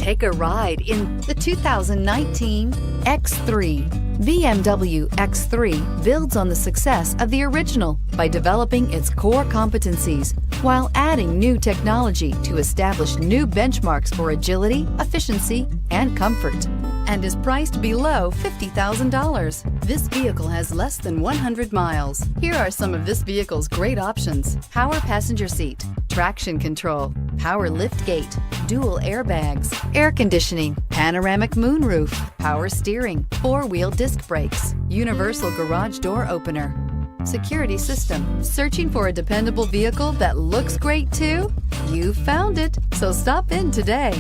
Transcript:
Take a ride in the 2019 X3. BMW X3 builds on the success of the original by developing its core competencies while adding new technology to establish new benchmarks for agility, efficiency, and comfort, and is priced below $50,000. This vehicle has less than 100 miles. Here are some of this vehicle's great options: power passenger seat, traction control, power lift gate, dual airbags, air conditioning, panoramic moonroof, power steering, four-wheel disc brakes, universal garage door opener, security system. Searching for a dependable vehicle that looks great too? You found it, so stop in today.